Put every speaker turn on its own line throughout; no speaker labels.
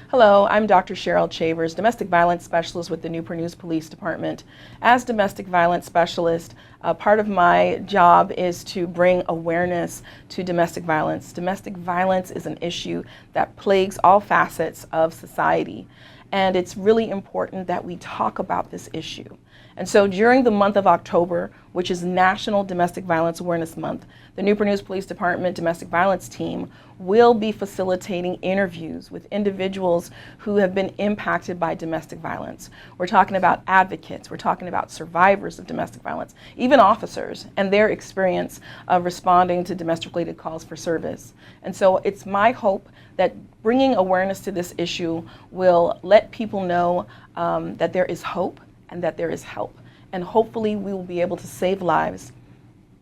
Hello, I'm Dr. Cheryl Chavers, Domestic Violence Specialist with the Newport News Police Department. As Domestic Violence Specialist, part of my job is to bring awareness to domestic violence. Domestic violence is an issue that plagues all facets of society, and it's really important that we talk about this issue. And so during the month of October, which is National Domestic Violence Awareness Month, the Newport News Police Department Domestic Violence Team will be facilitating interviews with individuals who have been impacted by domestic violence. We're talking about advocates, we're talking about survivors of domestic violence, even officers and their experience of responding to domestic-related calls for service. And so it's my hope that bringing awareness to this issue will let people know that there is hope and that there is help. And hopefully we will be able to save lives.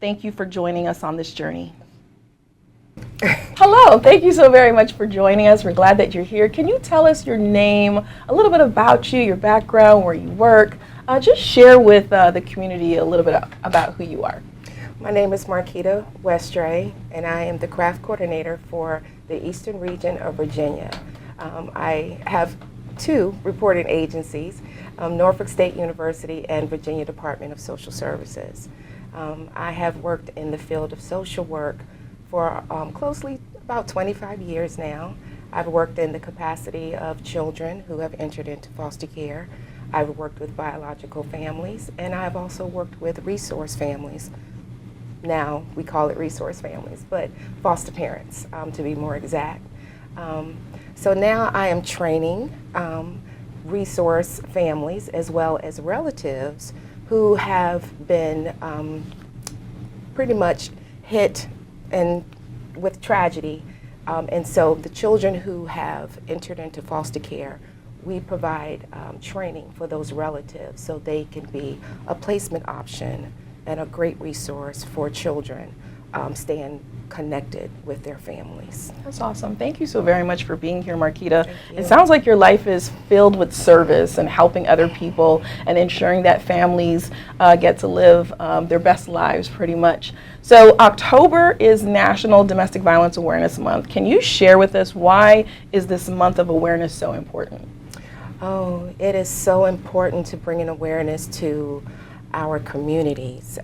Thank you for joining us on this journey. Hello, thank you so very much for joining us. We're glad that you're here. Can you tell us your name, a little bit about you, your background, where you work? Just share with the community a little bit about who you are.
My name is Marquita Westray, and I am the craft coordinator for the Eastern region of Virginia. I have two reporting agencies, Norfolk State University and Virginia Department of Social Services. I have worked in the field of social work for closely about 25 years now. I've worked in the capacity of children who have entered into foster care. I've worked with biological families, and I've also worked with resource families. Now we call it resource families, but foster parents, to be more exact. So now I am training resource families as well as relatives who have been pretty much hit with tragedy. And so the children who have entered into foster care, we provide training for those relatives so they can be a placement option and a great resource for children staying connected with their families.
That's awesome. Thank you so very much for being here, Marquita. It sounds like your life is filled with service and helping other people and ensuring that families get to live their best lives pretty much. So October is National Domestic Violence Awareness Month. Can you share with us why is this month of awareness so important?
Oh, it is so important to bring an awareness to our communities.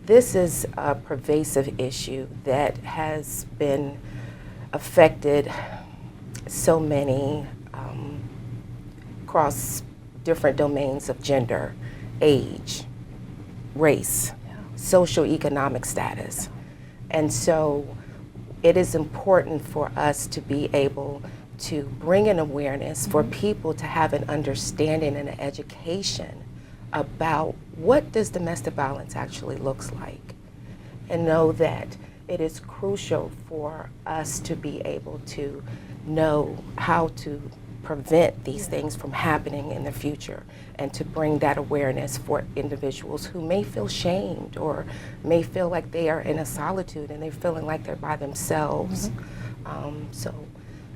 This is a pervasive issue that has been affected so many across different domains of gender, age, race, socioeconomic status. And so it is important for us to be able to bring an awareness for people to have an understanding and an education about what does domestic violence actually looks like, and know that it is crucial for us to be able to know how to prevent these things from happening in the future, and to bring that awareness for individuals who may feel shamed or may feel like they are in a solitude and they're feeling like they're by themselves. So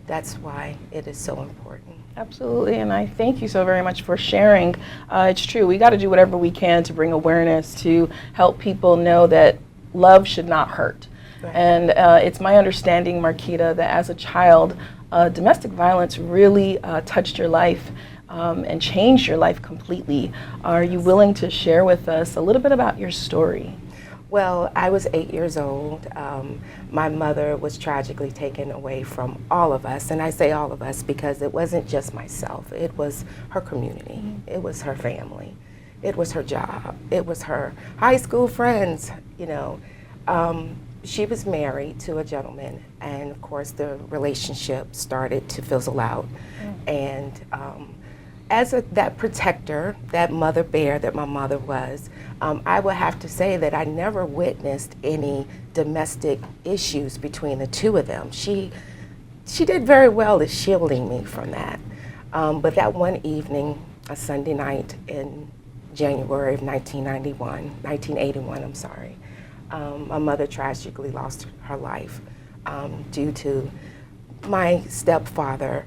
that's why it is so important.
Absolutely, and I thank you so very much for sharing. It's true, we got to do whatever we can to bring awareness to help people know that love should not hurt. Right. And it's my understanding, Marquita, that as a child, domestic violence really touched your life and changed your life completely. Are you willing to share with us a little bit about your story?
Well, I was 8 years old. My mother was tragically taken away from all of us, and I say all of us because it wasn't just myself. It was her community. It was her family. It was her job. It was her high school friends, you know. She was married to a gentleman, and of course the relationship started to fizzle out. And as that protector, that mother bear that my mother was, I would have to say that I never witnessed any domestic issues between the two of them. She did very well at shielding me from that. But that one evening, a Sunday night in January of 1981, I'm sorry, my mother tragically lost her life due to my stepfather.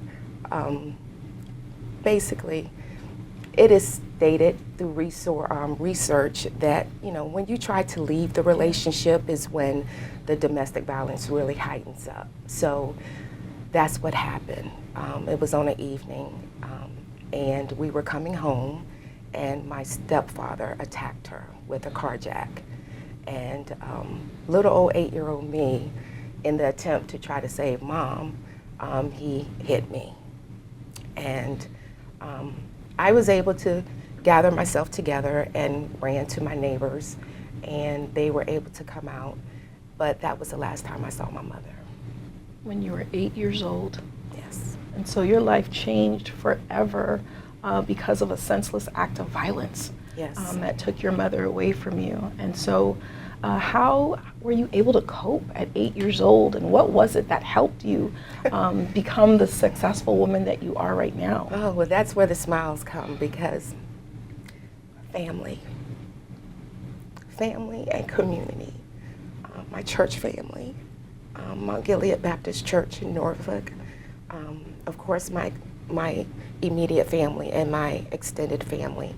Basically, it is stated through research that, you know, when you try to leave the relationship is when the domestic violence really heightens up. So that's what happened. It was on an evening, and we were coming home, and my stepfather attacked her with a car jack. And little old 8-year-old me, in the attempt to try to save Mom, he hit me. And I was able to gather myself together and ran to my neighbors, and they were able to come out. But that was the last time I saw my mother.
When you were 8 years old.
Yes.
And so your life changed forever because of a senseless act of violence.
Yes.
That took your mother away from you. And so how were you able to cope at 8 years old, and what was it that helped you become the successful woman that you are right now?
Oh, well, that's where the smiles come, because family and community. My church family, Mount Gilead Baptist Church in Norfolk, of course my immediate family and my extended family.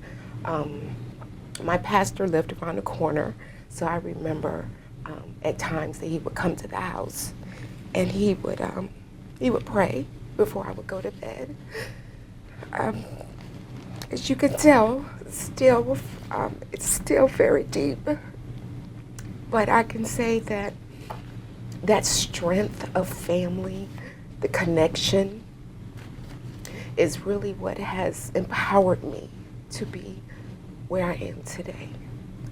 My pastor lived around the corner, so I remember at times that he would come to the house and he would pray before I would go to bed. As you can tell, it's still very deep, but I can say that strength of family, the connection, is really what has empowered me to be where I am today.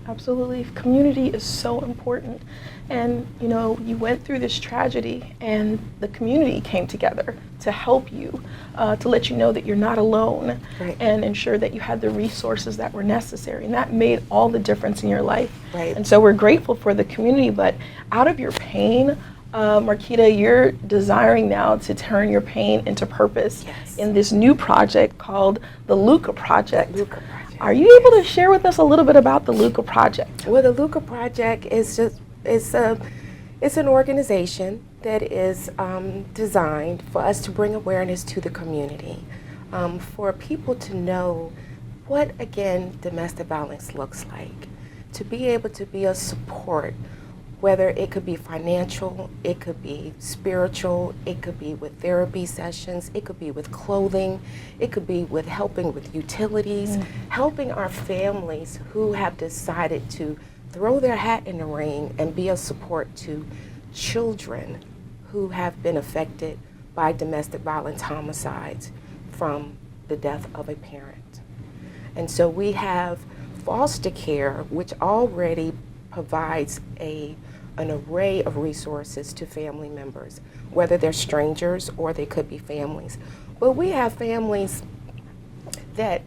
Absolutely. Community is so important. And you know, you went through this tragedy and the community came together to help you, to let you know that you're not alone,
Right.
and ensure that you had the resources that were necessary. And that made all the difference in your life.
Right.
And so we're grateful for the community, but out of your pain, Marquita, you're desiring now to turn your pain into purpose.
Yes.
In this new project called the Luca Project.
Luca Project.
Are you able to share with us a little bit about the Luca Project?
Well, the Luca Project is it's an organization that is designed for us to bring awareness to the community, for people to know what, again, domestic violence looks like, to be able to be a support, whether it could be financial, it could be spiritual, it could be with therapy sessions, it could be with clothing, it could be with helping with utilities, helping our families who have decided to throw their hat in the ring and be a support to children who have been affected by domestic violence homicides from the death of a parent. And so we have foster care, which already provides an array of resources to family members, whether they're strangers or they could be families. But we have families that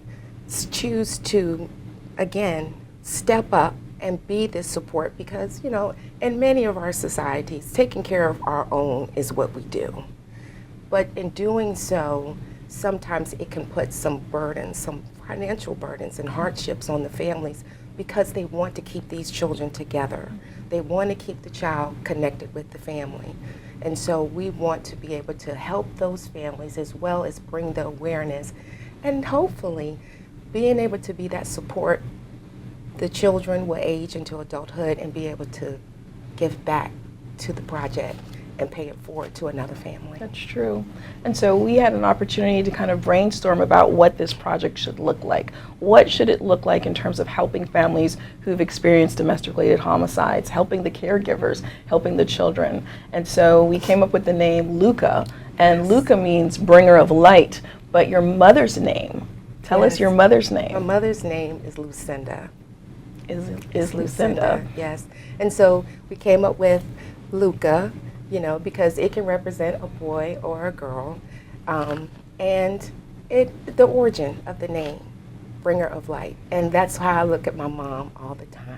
choose to, again, step up and be this support, because, you know, in many of our societies, taking care of our own is what we do. But in doing so, sometimes it can put some burdens, some financial burdens and hardships on the families, because they want to keep these children together. They want to keep the child connected with the family. And so we want to be able to help those families, as well as bring the awareness, and hopefully being able to be that support. The children will age into adulthood and be able to give back to the project and pay it forward to another family.
That's true. And so we had an opportunity to kind of brainstorm about what this project should look like. What should it look like in terms of helping families who've experienced domestic-related homicides, helping the caregivers, helping the children. And so we came up with the name Luca, and
Yes.
Luca means bringer of light, but your mother's name, tell us
Yes.
your mother's
My
name.
mother's name is Lucinda.
Is Lucinda.
Yes. And so we came up with Luca, you know, because it can represent a boy or a girl, and the origin of the name, bringer of light. And that's how I look at my mom all the time.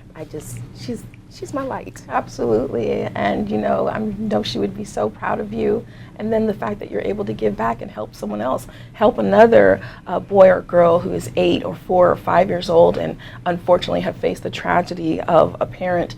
She's my light.
Absolutely, and you know, I know she would be so proud of you. And then the fact that you're able to give back and help someone else, help another boy or girl who is 8 or 4 or 5 years old and unfortunately have faced the tragedy of a parent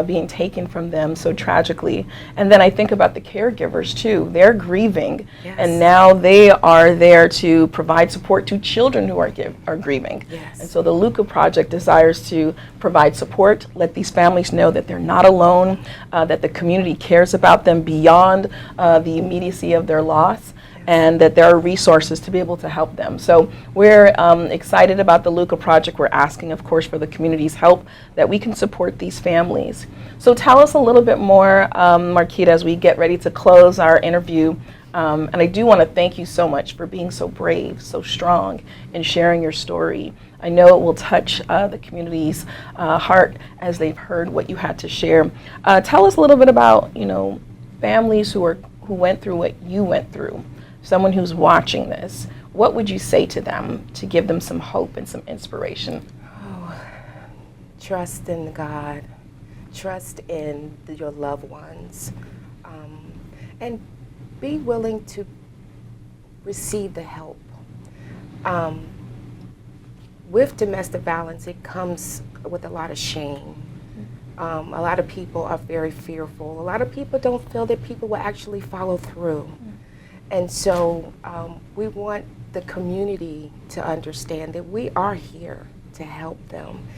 being taken from them so tragically. And then I think about the caregivers too. They're grieving,
Yes.
and now they are there to provide support to children who are grieving. suffering.
Yes.
And so the Luca Project desires to provide support, let these families know that they're not alone, that the community cares about them beyond the immediacy of their loss, and that there are resources to be able to help them. So we're excited about the Luca Project. We're asking, of course, for the community's help that we can support these families. So tell us a little bit more, Marquita, as we get ready to close our interview. And I do want to thank you so much for being so brave, so strong, and sharing your story. I know it will touch the community's heart as they've heard what you had to share. Tell us a little bit about, families who went through what you went through. Someone who's watching this, what would you say to them to give them some hope and some inspiration?
Oh, trust in God, trust in your loved ones, and be willing to receive the help. With domestic violence, it comes with a lot of shame. A lot of people are very fearful. A lot of people don't feel that people will actually follow through. And so we want the community to understand that we are here to help them,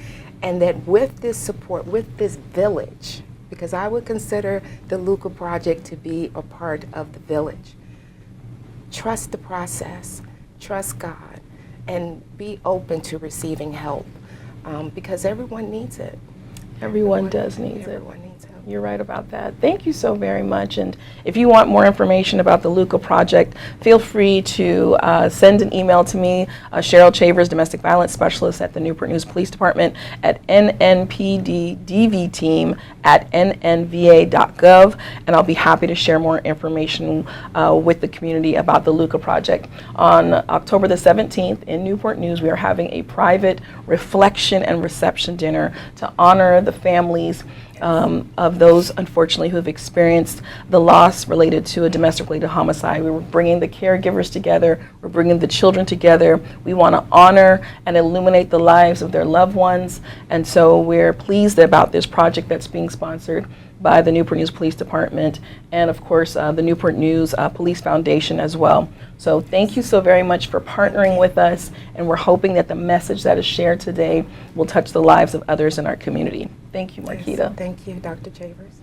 and that with this support, with this village, because I would consider the Luca Project to be a part of the village, trust the process, trust God, and be open to receiving help, because everyone needs it.
Everyone does need it.
Everyone needs help.
You're right about that. Thank you so very much. And if you want more information about the Luca Project, feel free to send an email to me, Cheryl Chavers, Domestic Violence Specialist at the Newport News Police Department, at nnpddvteam@nnva.gov, and I'll be happy to share more information with the community about the Luca Project. On October the 17th in Newport News, we are having a private reflection and reception dinner to honor the families of those, unfortunately, who have experienced the loss related to a domestic-related homicide. We were bringing the caregivers together. We're bringing the children together. We want to honor and illuminate the lives of their loved ones. And so we're pleased about this project that's being sponsored by the Newport News Police Department and, of course, the Newport News Police Foundation as well. So thank you so very much for partnering with us, and we're hoping that the message that is shared today will touch the lives of others in our community. Thank you, Marquita.
Yes, thank you, Dr. Chavers.